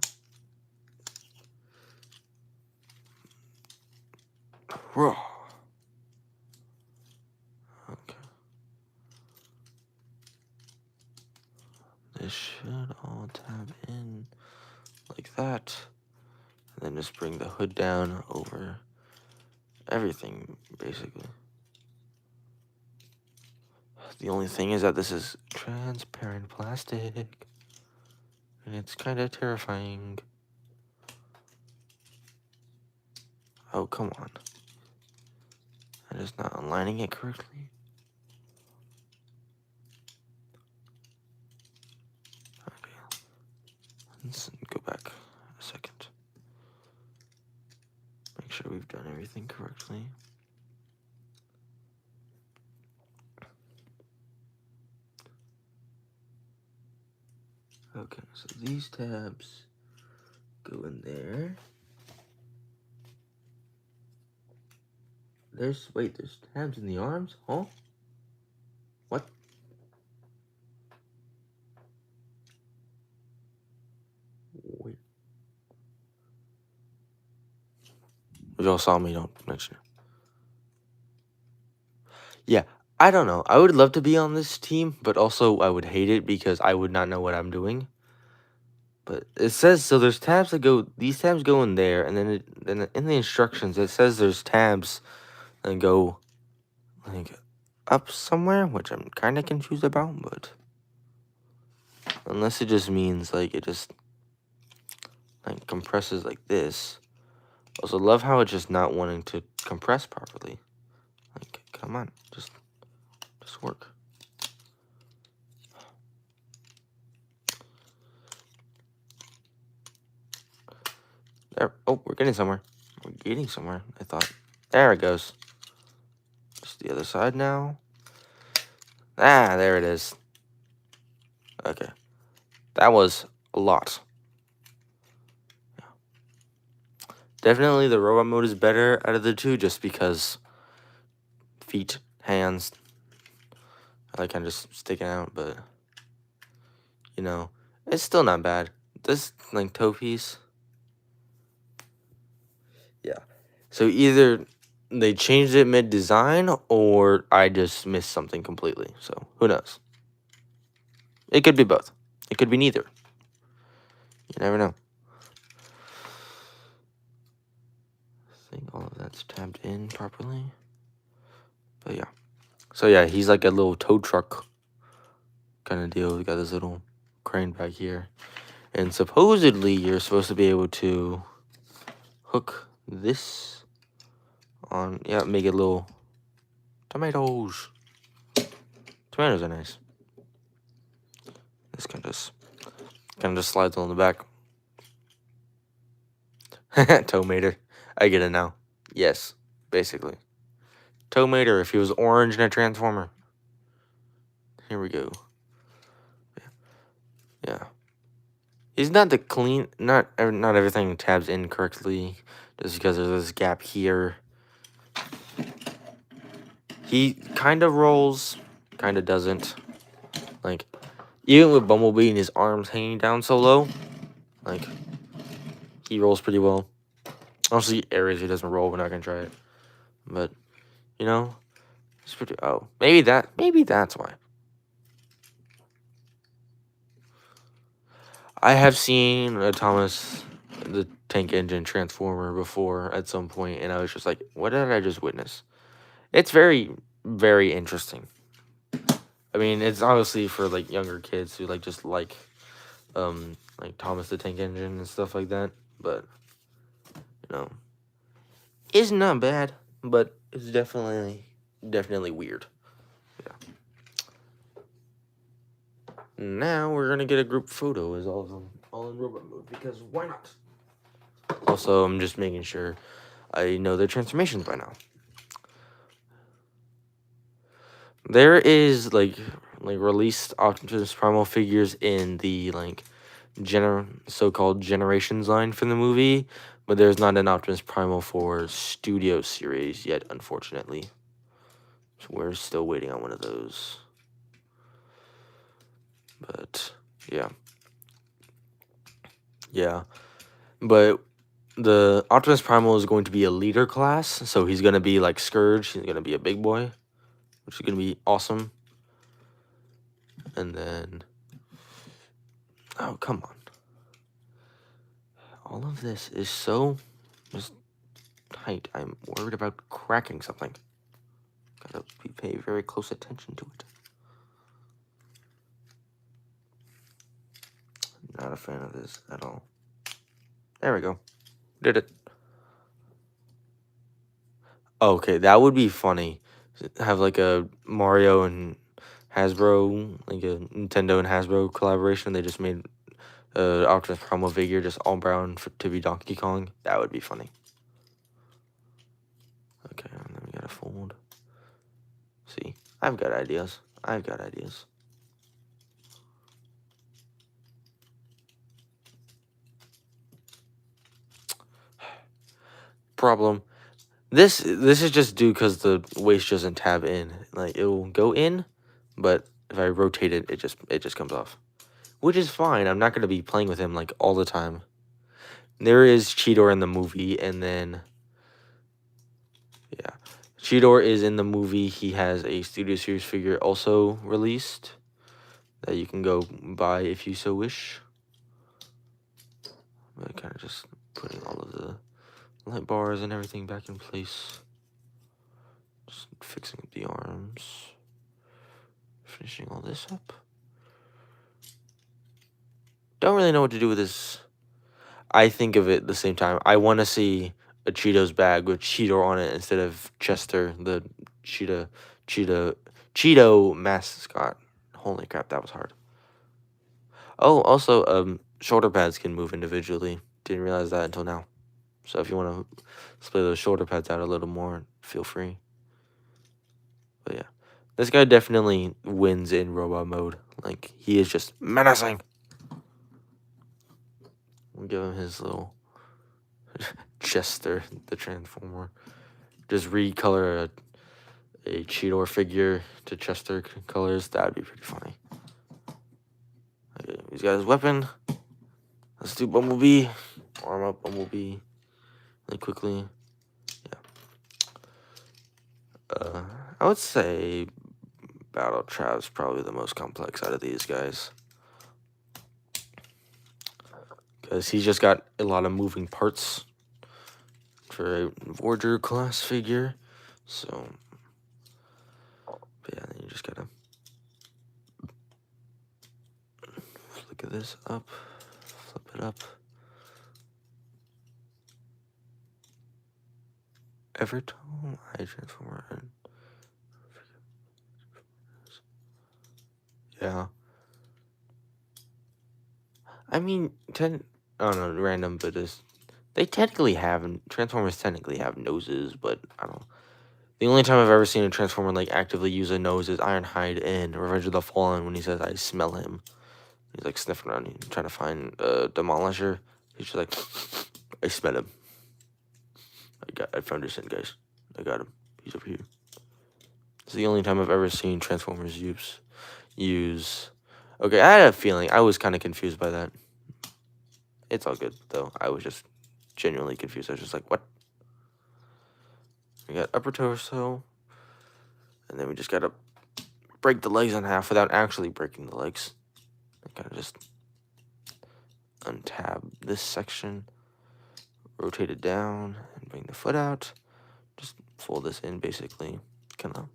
Whoa. Okay. This should all tab in like that. And then just bring the hood down over everything, basically. The only thing is that this is transparent plastic. And it's kind of terrifying. Oh, come on. I'm just not aligning it correctly. Okay. Let's go back a second. Make sure we've done everything correctly. Okay, so these tabs go in there. There's tabs in the arms? Huh? What? Wait. If y'all saw me, don't mention it. Yeah, I don't know. I would love to be on this team, but also I would hate it because I would not know what I'm doing. But it says, so there's tabs that go, these tabs go in there, and then then in the instructions, it says there's tabs that go, like, up somewhere, which I'm kind of confused about, but unless it just means, like, it just, like, compresses like this. Also, love how it's just not wanting to compress properly. Like, come on, just work. There. Oh, we're getting somewhere. We're getting somewhere, I thought. There it goes. Just the other side now. Ah, there it is. Okay. That was a lot. Yeah. Definitely the robot mode is better out of the two just because feet, hands, I like kind of just sticking out, but you know, it's still not bad. This like toe piece. Yeah. So either they changed it mid-design or I just missed something completely. So who knows? It could be both. It could be neither. You never know. I think all of that's tabbed in properly. But yeah. So yeah, he's like a little tow truck kind of deal. We got this little crane back here. And supposedly you're supposed to be able to hook this on, yeah, make it little tomatoes. Tomatoes are nice. This kind of just slides on the back. Tomater. I get it now. Yes, basically. Tomater if he was orange in a Transformer. Here we go. Yeah. He's not the clean, not everything tabs in correctly just because there's this gap here. He kind of rolls, kind of doesn't. Like, even with Bumblebee and his arms hanging down so low, like, he rolls pretty well. Obviously, areas he doesn't roll, we're not going to try it. But You know, it's pretty. Oh, maybe that's why. I have seen a Thomas the Tank Engine Transformer before at some point, and I was just like, what did I just witness? It's very, very interesting. I mean, it's obviously for like younger kids who like just like Thomas the Tank Engine and stuff like that. But you know, it's not bad, but it's definitely weird. Yeah. Now we're gonna get a group photo as all of them all in robot mode because why not? Also, I'm just making sure I know their transformations by now. There is like released Optimus Primal figures in the like so-called Generations line for the movie, but there's not an Optimus Primal for Studio Series yet, unfortunately. So we're still waiting on one of those. But yeah. Yeah. But the Optimus Primal is going to be a leader class, so he's going to be like Scourge, he's going to be a big boy, which is going to be awesome. And then oh, come on. All of this is so just tight. I'm worried about cracking something. Gotta pay very close attention to it. Not a fan of this at all. There we go. Did it. Okay, that would be funny. Have like a Mario and Hasbro, like a Nintendo and Hasbro collaboration. They just made Optimus Primal figure just all brown to be Donkey Kong. That would be funny. Okay, and then we gotta fold. See, I've got ideas. Problem. This is just due because the waist doesn't tab in. Like it will go in, but if I rotate it, it just comes off, which is fine. I'm not gonna be playing with him like all the time. There is Cheetor in the movie, and then yeah, Cheetor is in the movie. He has a Studio Series figure also released that you can go buy if you so wish. I'm kind of just putting all of the light bars and everything back in place. Just fixing up the arms. Finishing all this up. Don't really know what to do with this. I think of it at the same time. I want to see a Cheetos bag with Cheetor on it instead of Chester, the Cheeto mascot. Holy crap, that was hard. Oh, also, shoulder pads can move individually. Didn't realize that until now. So if you want to split those shoulder pads out a little more, feel free. But yeah, this guy definitely wins in robot mode. Like, he is just menacing. We'll give him his little Chester, the Transformer. Just recolor a Cheetor figure to Chester colors. That would be pretty funny. Okay, he's got his weapon. Let's do Bumblebee. Arm up Bumblebee really quickly. Yeah. I would say Battle Trap's probably the most complex out of these guys. Because he's just got a lot of moving parts for a Voyager class figure. So, but yeah, then you just gotta flick this up, flip it up. Evertone, I Transformer. Yeah. I mean, I don't know, random, but they technically have, Transformers technically have noses, but I don't know. The only time I've ever seen a Transformer like actively use a nose is Ironhide in Revenge of the Fallen when he says, I smell him. He's like sniffing around, he's trying to find Demolisher. He's just like, I smell him. I found his scent, guys. I got him. He's over here. It's the only time I've ever seen Transformers use. Okay, I had a feeling. I was kind of confused by that. It's all good, though. I was just genuinely confused. I was just like, what? We got upper torso, And then we just gotta break the legs in half without actually breaking the legs. I gotta just untab this section, rotate it down, and bring the foot out. Just fold this in, basically. Kind of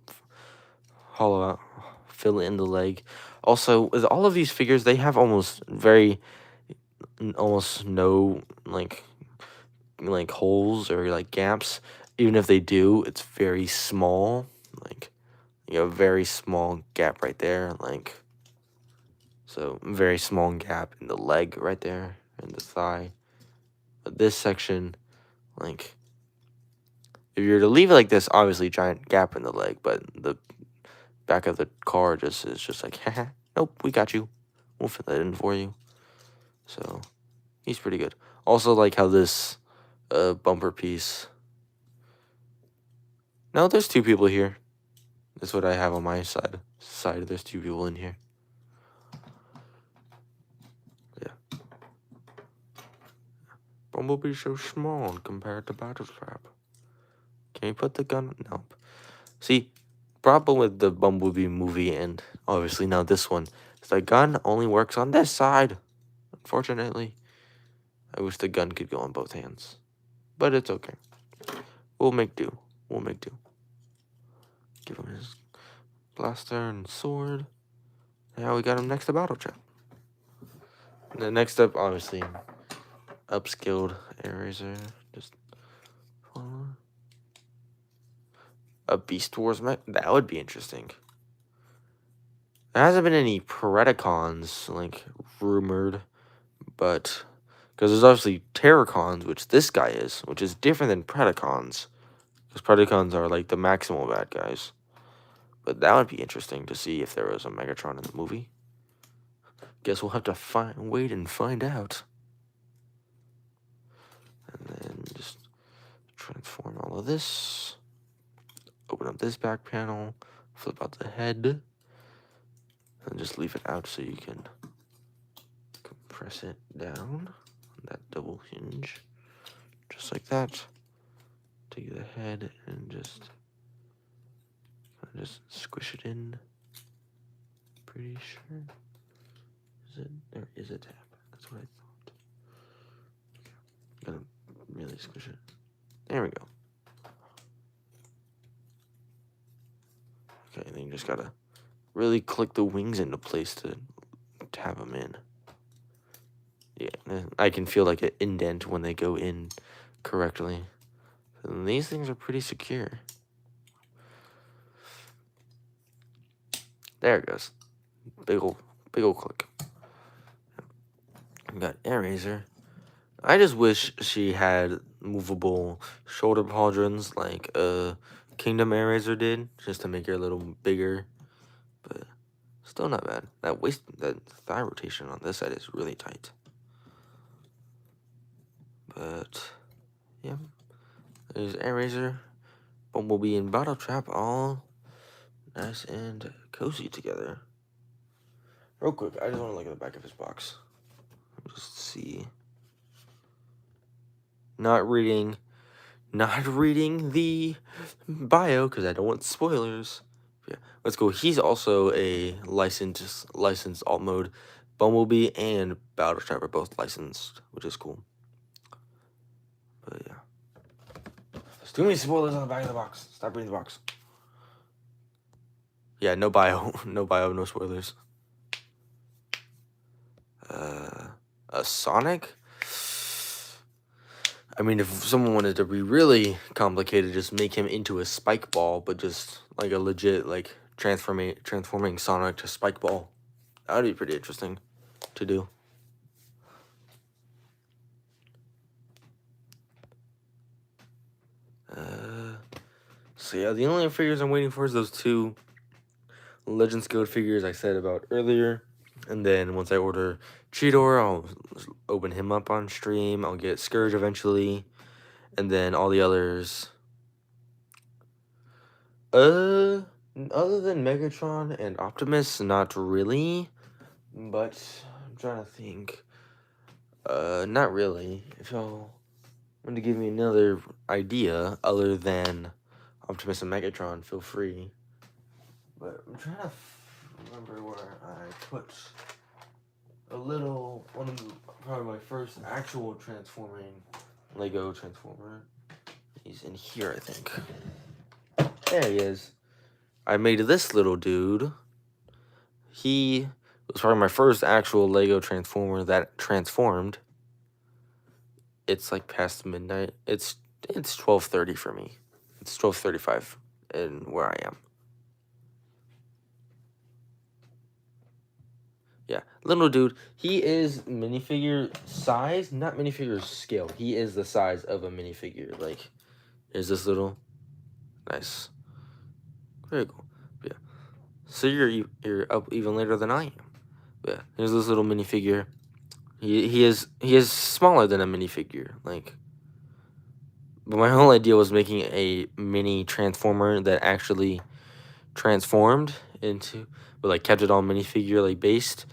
hollow out, fill in the leg. Also, with all of these figures, they have almost no like holes or like gaps. Even if they do, it's very small. Like, you have a very small gap right there. Like, so very small gap in the leg right there, in the thigh. But this section, like, if you were to leave it like this, obviously giant gap in the leg, but the back of the car is just like, haha, nope, we got you. We'll fit that in for you. So he's pretty good. Also, like how this bumper piece. No, there's two people here. That's what I have on my side. There's two people in here. Yeah. Bumblebee's so small compared to Battletrap. Can you put the gun? Nope. See, problem with the Bumblebee movie and obviously now this one is the gun only works on this side. Unfortunately, I wish the gun could go on both hands, but it's okay. We'll make do. Give him his blaster and sword. Now we got him next to Battletrap. The next up, obviously, upskilled Eraser. Just a Beast Wars mech. That would be interesting. There hasn't been any Predacons like rumored, but because there's obviously Terracons, which this guy is, which is different than Predacons, because Predacons are like the maximal bad guys. But that would be interesting to see if there was a Megatron in the movie. Guess we'll have to wait and find out. And then just transform all of this. Open up this back panel. Flip out the head. And just leave it out so you can compress it down on that double hinge. Just like that. Take the head and just squish it in. Pretty sure. There is a tab. That's what I thought. Gotta really squish it. There we go. Okay, and then you just gotta really click the wings into place to tab them in. Yeah, I can feel like an indent when they go in correctly. And these things are pretty secure. There it goes. Big ol' click. We got Eraser. I just wish she had movable shoulder pauldrons like Kingdom Eraser did, just to make her a little bigger. But still not bad. That thigh rotation on this side is really tight. But yeah, there's Eraser, Bumblebee, and Battletrap all nice and cozy together. Real quick, I just want to look at the back of his box. Just see. Not reading the bio because I don't want spoilers. Yeah, let's go. He's also a licensed alt mode. Bumblebee and Battletrap are both licensed, which is cool. But yeah, there's too many spoilers on the back of the box. Stop reading the box. Yeah, no bio, no spoilers. A Sonic. I mean, if someone wanted to be really complicated, just make him into a spike ball, but just like a legit like transforming Sonic to spike ball. That would be pretty interesting to do. So yeah, the only figures I'm waiting for is those two Legends Guild figures I said about earlier. And then once I order Cheetor, I'll open him up on stream. I'll get Scourge eventually. And then all the others. Other than Megatron and Optimus, not really. But I'm trying to think. Not really. If y'all want to give me another idea other than Optimus and Megatron, feel free. But I'm trying to remember where I put one of probably my first actual transforming Lego Transformer. He's in here, I think. There he is. I made this little dude. He was probably my first actual Lego Transformer that transformed. It's like past midnight. It's 12:30 for me. It's 12:35 in where I am. Yeah, little dude. He is minifigure size, not minifigure scale. He is the size of a minifigure. Like, is this little nice? Very cool. But yeah. So you're up even later than I am. But yeah, here's this little minifigure. He is smaller than a minifigure. Like, but my whole idea was making a mini transformer that actually transformed into, but like kept it all minifigure like based.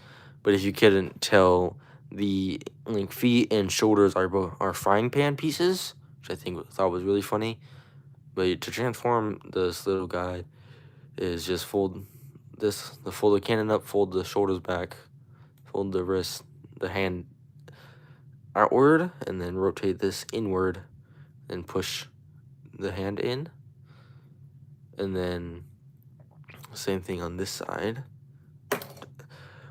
But if you couldn't tell, the like feet and shoulders are frying pan pieces, which I thought was really funny. But to transform this little guy is just fold the cannon up, fold the shoulders back, fold the wrist, the hand outward, and then rotate this inward and push the hand in. And then same thing on this side.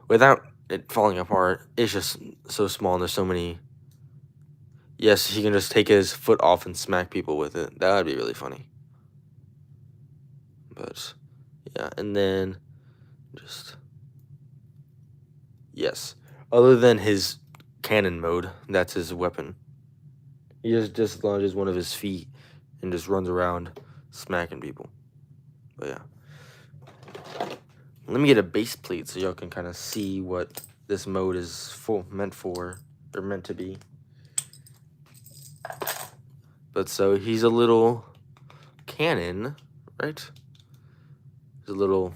Without it falling apart, it's just so small and there's so many. Yes, he can just take his foot off and smack people with it. That would be really funny. But yeah, and then just, yes. Other than his cannon mode, that's his weapon. He just lunges one of his feet and just runs around smacking people. But yeah. Let me get a base plate so y'all can kind of see what this mode is meant to be. But so he's a little cannon, right? He's a little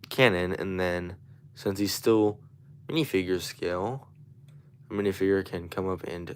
cannon, and then since he's still minifigure scale, a minifigure can come up and